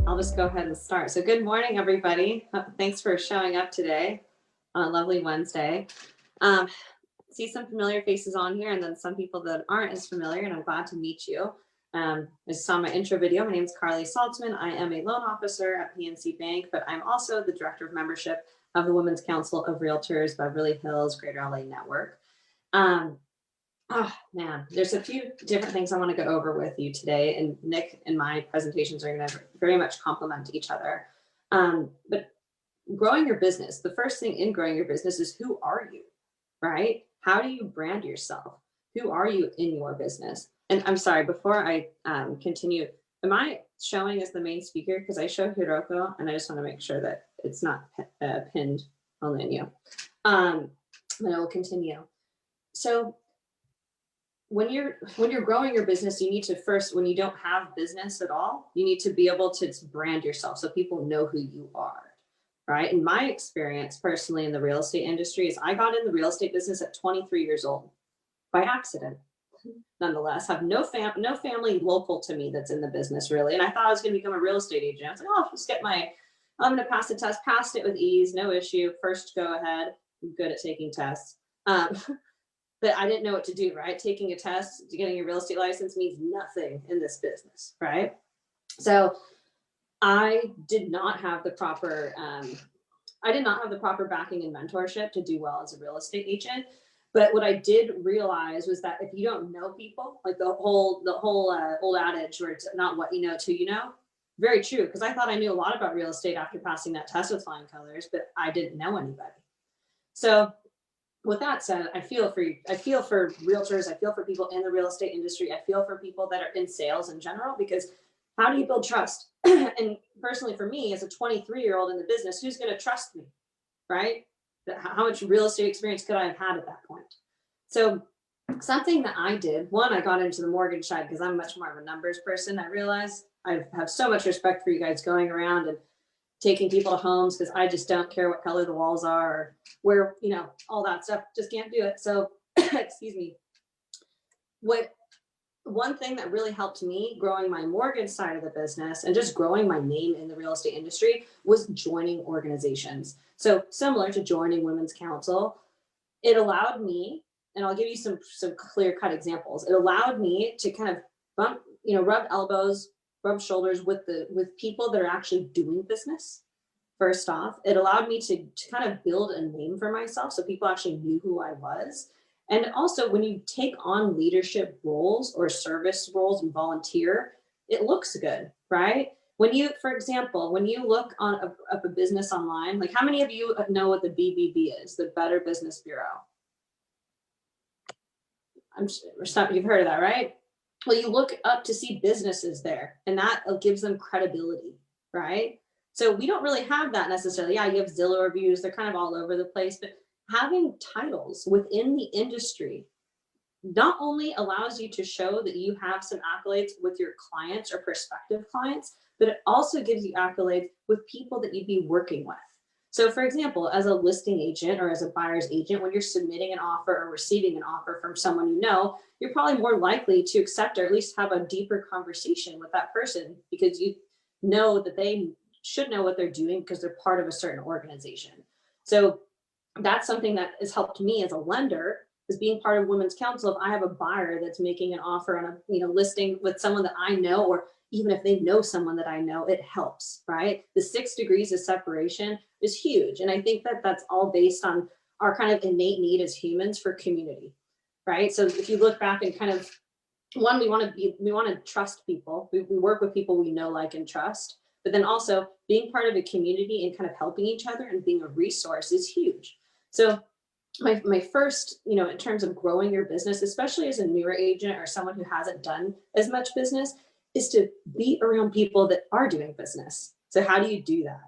I'll just go ahead and start. So good morning, everybody. Thanks for showing up today on a lovely Wednesday. See some familiar faces on here and then some people that aren't as familiar, and I'm glad to meet you. I saw my intro video. My name is Carly Saltzman. I am a loan officer at PNC Bank, but I'm also the director of membership of the Women's Council of Realtors, Beverly Hills, Greater LA Network. Oh man, there's a few different things I want to go over with you today, and Nick and my presentations are going to very much complement each other. But growing your business, the first thing in growing your business is, who are you, right? How do you brand yourself? Who are you in your business? And I'm sorry, before I continue, am I showing as the main speaker? Because I show Hiroko, and I just want to make sure that it's not pinned only on you. Then I will continue. So when you're growing your business, you need to first, when you don't have business at all, you need to be able to brand yourself so people know who you are, right? In my experience personally in the real estate industry is I got in the real estate business at 23 years old by accident. Nonetheless, have no family local to me that's in the business really. And I thought I was going to become a real estate agent. I was like, oh, I'll just I'm going to pass the test, passed it with ease, no issue. First go ahead. I'm good at taking tests. But I didn't know what to do, right? Taking a test to getting a real estate license means nothing in this business, right? So I did not have the proper, backing and mentorship to do well as a real estate agent. But what I did realize was that if you don't know people, like the whole old adage where it's not what you know till you know, very true. Because I thought I knew a lot about real estate after passing that test with flying colors, but I didn't know anybody. So with that said, I feel for realtors. I feel for people in the real estate industry. I feel for people that are in sales in general, because how do you build trust? And personally for me, as a 23-year-old in the business, who's going to trust me, right? How much real estate experience could I have had at that point? So something that I did, one, I got into the mortgage side because I'm much more of a numbers person. I realized I have so much respect for you guys going around and taking people to homes, because I just don't care what color the walls are or where, all that stuff, just can't do it. So, excuse me. One thing that really helped me growing my mortgage side of the business and just growing my name in the real estate industry was joining organizations. So similar to joining Women's Council, it allowed me, and I'll give you some clear cut examples. It allowed me to kind of rub elbows, rub shoulders with people that are actually doing business. First off, it allowed me to kind of build a name for myself so people actually knew who I was. And also, when you take on leadership roles or service roles and volunteer, it looks good, right? For example, when you look up a business online, like how many of you know what the BBB is, the Better Business Bureau? You've heard of that, right? Well, you look up to see businesses there, and that gives them credibility, right? So we don't really have that necessarily. Yeah, you have Zillow reviews. They're kind of all over the place, but having titles within the industry not only allows you to show that you have some accolades with your clients or prospective clients, but it also gives you accolades with people that you'd be working with. So for example, as a listing agent or as a buyer's agent, when you're submitting an offer or receiving an offer from someone you know, you're probably more likely to accept or at least have a deeper conversation with that person, because you know that they should know what they're doing because they're part of a certain organization. So that's something that has helped me as a lender, is being part of Women's Council. If I have a buyer that's making an offer on a listing with someone that I know, or even if they know someone that I know, it helps, right? The 6 degrees of separation is huge. And I think that that's all based on our kind of innate need as humans for community, right? So if you look back and kind of, one, we want to trust people. We work with people we know, like, and trust. But then also being part of a community and kind of helping each other and being a resource is huge. So my first, in terms of growing your business, especially as a newer agent or someone who hasn't done as much business, is to be around people that are doing business. So how do you do that?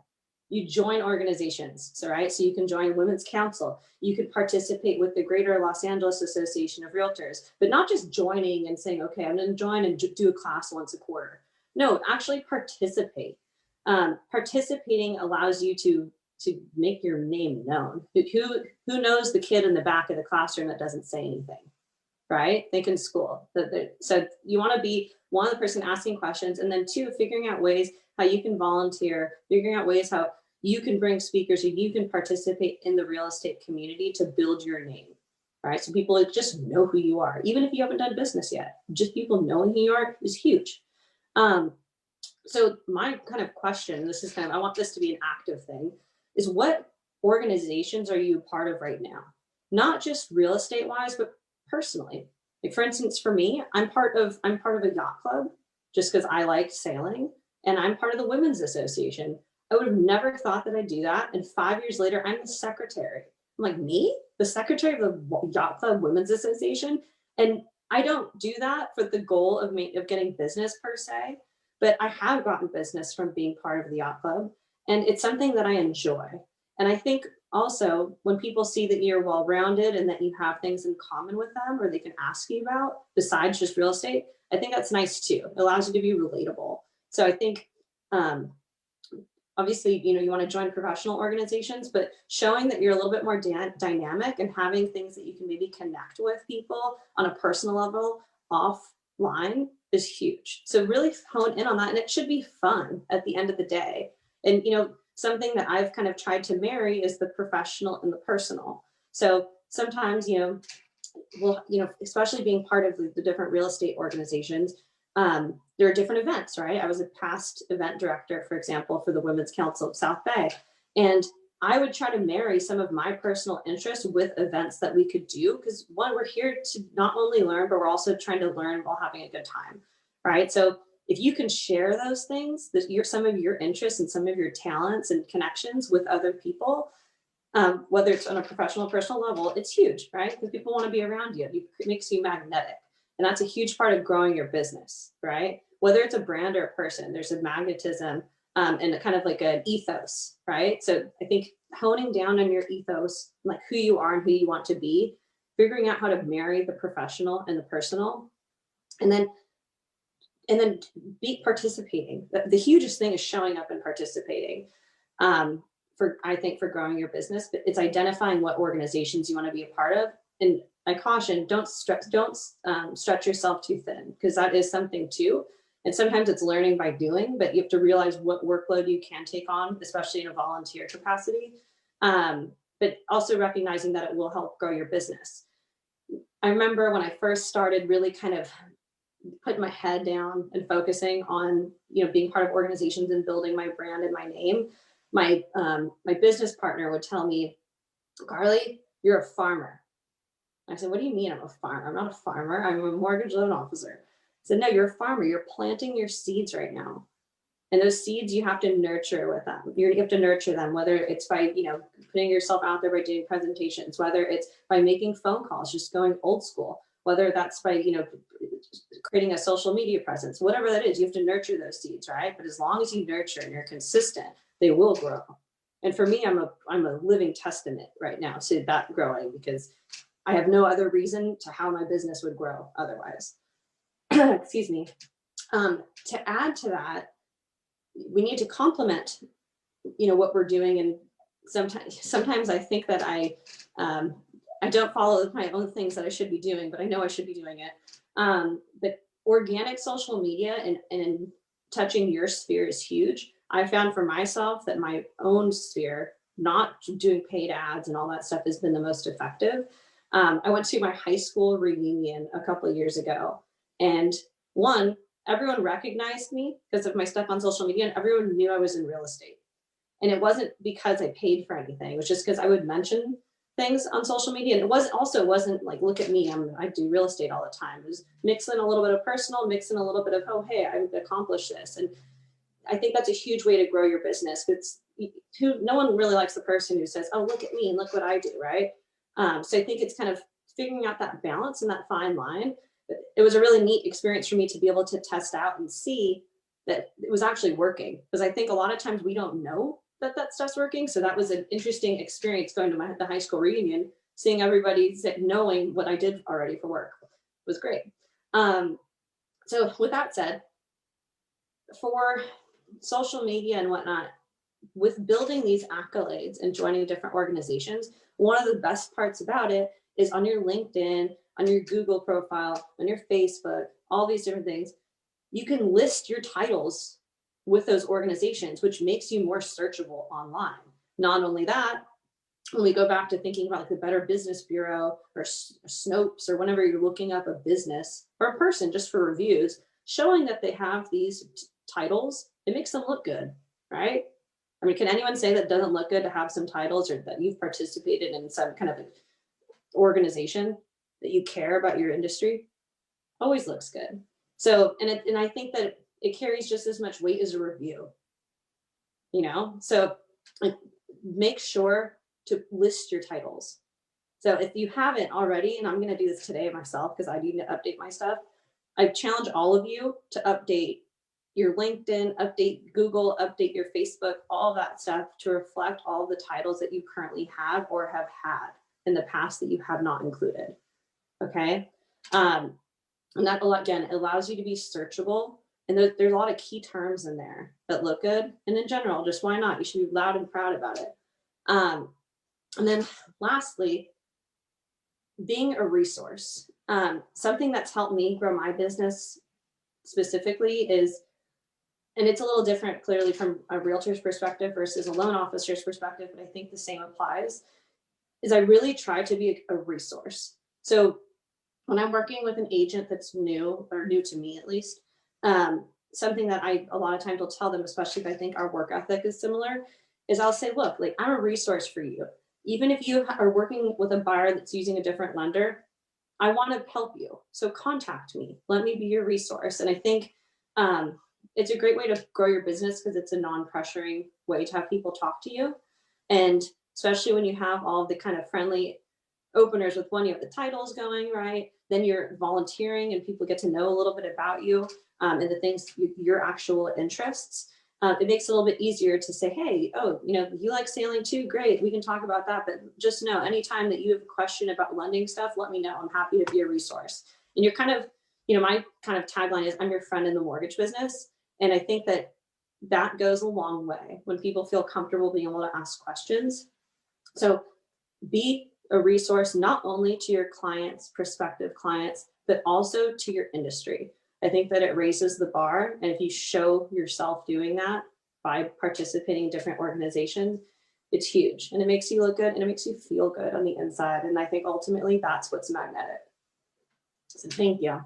You join organizations, so you can join Women's Council. You could participate with the Greater Los Angeles Association of Realtors, but not just joining and saying, okay, I'm going to join and do a class once a quarter. No, actually participate. Participating allows you to to make your name known. Who knows the kid in the back of the classroom that doesn't say anything, right? Think in school. So you want to be one, the person asking questions, and then two, figuring out ways how you can volunteer, figuring out ways how you can bring speakers, or you can participate in the real estate community to build your name, right? So people just know who you are, even if you haven't done business yet. Just people knowing who you are is huge. So my kind of question, this is kind of, I want this to be an active thing, is what organizations are you part of right now? Not just real estate wise, but personally. Like for instance, for me, I'm part of a yacht club just because I like sailing, and I'm part of the Women's Association. I would have never thought that I'd do that. And 5 years later, I'm the secretary. I'm like, me, the secretary of the Yacht Club Women's Association? And I don't do that for the goal of getting business per se, but I have gotten business from being part of the yacht club, and it's something that I enjoy. And I think also when people see that you're well-rounded and that you have things in common with them, or they can ask you about besides just real estate, I think that's nice too. It allows you to be relatable. So I think, obviously, you want to join professional organizations, but showing that you're a little bit more dynamic and having things that you can maybe connect with people on a personal level offline is huge. So really hone in on that, and it should be fun at the end of the day. And something that I've kind of tried to marry is the professional and the personal. So sometimes, especially being part of the different real estate organizations, there are different events, right? I was a past event director, for example, for the Women's Council of South Bay. And I would try to marry some of my personal interests with events that we could do, because one, we're here to not only learn, but we're also trying to learn while having a good time, right? So if you can share those things, some of your interests and some of your talents and connections with other people, whether it's on a professional, personal level, it's huge, right? Because people want to be around you. It makes you magnetic. And that's a huge part of growing your business, right? Whether it's a brand or a person, there's a magnetism and a kind of like an ethos, right? So I think honing down on your ethos, like who you are and who you want to be, figuring out how to marry the professional and the personal, and then be participating. The hugest thing is showing up and participating. I think for growing your business, but it's identifying what organizations you want to be a part of. And I caution, don't stretch yourself too thin, because that is something too. And sometimes it's learning by doing, but you have to realize what workload you can take on, especially in a volunteer capacity. But also recognizing that it will help grow your business. I remember when I first started really kind of putting my head down and focusing on, being part of organizations and building my brand and my name, my business partner would tell me, Carly, you're a farmer. I said, what do you mean I'm a farmer? I'm not a farmer. I'm a mortgage loan officer. I said, no, you're a farmer. You're planting your seeds right now. And those seeds you have to nurture with them. You have to nurture them, whether it's by, putting yourself out there by doing presentations, whether it's by making phone calls, just going old school, whether that's by, creating a social media presence, whatever that is, you have to nurture those seeds, right? But as long as you nurture and you're consistent, they will grow. And for me, I'm a living testament right now to that growing, because I have no other reason to how my business would grow otherwise. Excuse me. To add to that, we need to complement, what we're doing. And sometimes I think that I don't follow my own things that I should be doing, but I know I should be doing it. But organic social media and touching your sphere is huge. I found for myself that my own sphere, not doing paid ads and all that stuff, has been the most effective. I went to my high school reunion a couple of years ago, and everyone recognized me because of my stuff on social media, and everyone knew I was in real estate. And it wasn't because I paid for anything. It was just because I would mention things on social media. And it wasn't like, look at me, I do real estate all the time. It was mixing a little bit of personal, mixing a little bit of, oh, hey, I've accomplished this. And I think that's a huge way to grow your business. No one really likes the person who says, oh, look at me and look what I do, right? So I think it's kind of figuring out that balance and that fine line. It was a really neat experience for me to be able to test out and see that it was actually working. Because I think a lot of times we don't know that stuff's working. So that was an interesting experience going to the high school reunion, seeing everybody knowing what I did already for work. It was great. So with that said, for social media and whatnot, with building these accolades and joining different organizations, one of the best parts about it is on your LinkedIn, on your Google profile, on your Facebook, all these different things, you can list your titles with those organizations, which makes you more searchable online. Not only that, when we go back to thinking about like the Better Business Bureau or Snopes or whenever you're looking up a business or a person just for reviews, showing that they have these titles, it makes them look good, right? I mean, can anyone say that it doesn't look good to have some titles or that you've participated in some kind of organization that you care about your industry? Always looks good. So, and I think that it carries just as much weight as a review, you know? So like, make sure to list your titles. So if you haven't already, and I'm going to do this today myself because I need to update my stuff, I challenge all of you to update your LinkedIn, update Google, update your Facebook, all that stuff to reflect all the titles that you currently have or have had in the past that you have not included. Okay. And that, again, allows you to be searchable. And there's a lot of key terms in there that look good. And in general, just why not? You should be loud and proud about it. And then lastly, being a resource. Something that's helped me grow my business specifically is, and it's a little different clearly from a realtor's perspective versus a loan officer's perspective, but I think the same applies, is I really try to be a resource. So when I'm working with an agent that's new, or new to me at least, something that I a lot of times will tell them, especially if I think our work ethic is similar, is I'll say, look, like I'm a resource for you. Even if you are working with a buyer that's using a different lender, I want to help you. So contact me. Let me be your resource. And I think it's a great way to grow your business because it's a non-pressuring way to have people talk to you. And especially when you have all of the kind of friendly openers with one, you have the titles going, right? Then you're volunteering and people get to know a little bit about you and the things, your actual interests. It makes it a little bit easier to say, hey, oh, you know, you like sailing too? Great, we can talk about that. But just know, anytime that you have a question about lending stuff, let me know. I'm happy to be a resource. And you're kind of, you know, my kind of tagline is I'm your friend in the mortgage business. And I think that that goes a long way when people feel comfortable being able to ask questions. So be a resource not only to your clients, prospective clients, but also to your industry. I think that it raises the bar. And if you show yourself doing that by participating in different organizations, it's huge. And it makes you look good and it makes you feel good on the inside. And I think ultimately that's what's magnetic. So thank you.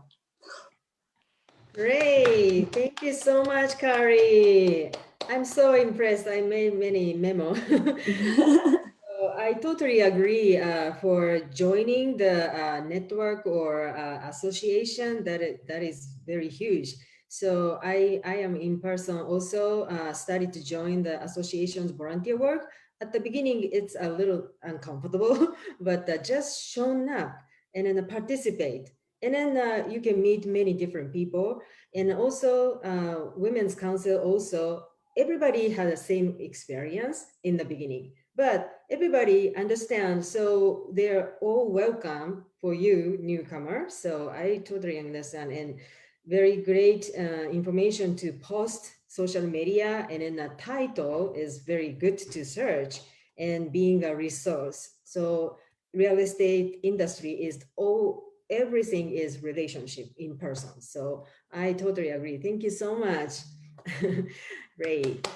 Great. Thank you so much, Kari. I'm so impressed. I made many memos. I totally agree for joining the network or association that is very huge. So I am in person also started to join the association's volunteer work. At the beginning, it's a little uncomfortable, but just shown up and then participate. And then you can meet many different people. And also Women's Council also, everybody had the same experience in the beginning. But everybody understands, so they're all welcome for you, newcomer. So I totally understand, and very great information to post social media, and then the title is very good to search and being a resource. So real estate industry is everything is relationship in person. So I totally agree. Thank you so much. Great.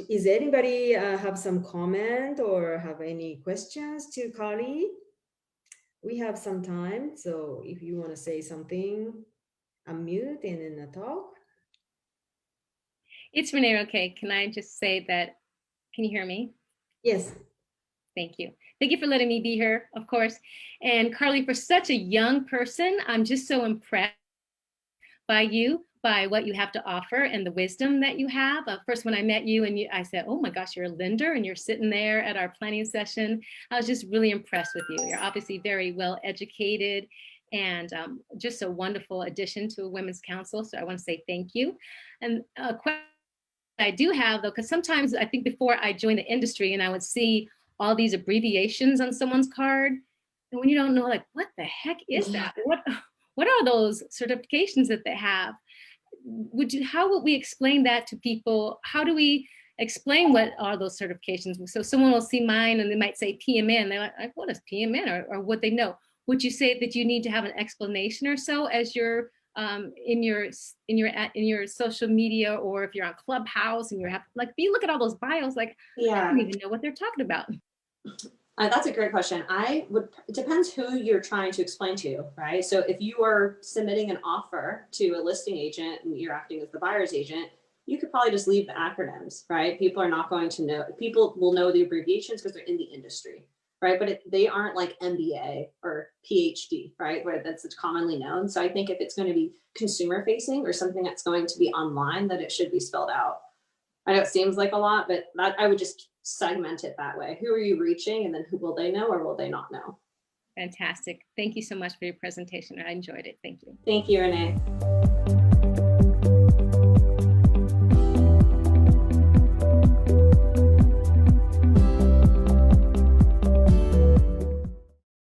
Is anybody have some comment or have any questions to Kari? We have some time, so if you want to say something, unmute and then talk. It's Renee. Okay, can I just say that, can you hear me? Yes. Thank you. Thank you for letting me be here, of course. And Carly, for such a young person, I'm just so impressed by you, by what you have to offer and the wisdom that you have. First, when I met you and I said, oh my gosh, you're a lender and you're sitting there at our planning session. I was just really impressed with you. You're obviously very well educated and just a wonderful addition to a Women's Council. So I want to say thank you. And a question I do have though, because sometimes I think before I joined the industry and I would see all these abbreviations on someone's card, and when you don't know, like, what the heck is that? What are those certifications that they have? How would we explain that to people? How do we explain what are those certifications. So someone will see mine and they might say PMN. They're like, what is PMN, or what they know? Would you say that you need to have an explanation or so as you're in your social media, or if you're on Clubhouse and like, if you look at all those bios, like, I don't even know what they're talking about. That's a great question. It depends who you're trying to explain to, right? So if you are submitting an offer to a listing agent and you're acting as the buyer's agent, you could probably just leave the acronyms, right? People are not going to know. People will know the abbreviations because they're in the industry, right? But they aren't like MBA or PhD, right? Where that's commonly known. So I think if it's going to be consumer facing or something that's going to be online, that it should be spelled out. I know it seems like a lot, but I would just segment it that way. Who are you reaching? And then who will they know or will they not know? Fantastic. Thank you so much for your presentation. I enjoyed it. Thank you. Thank you, Renee.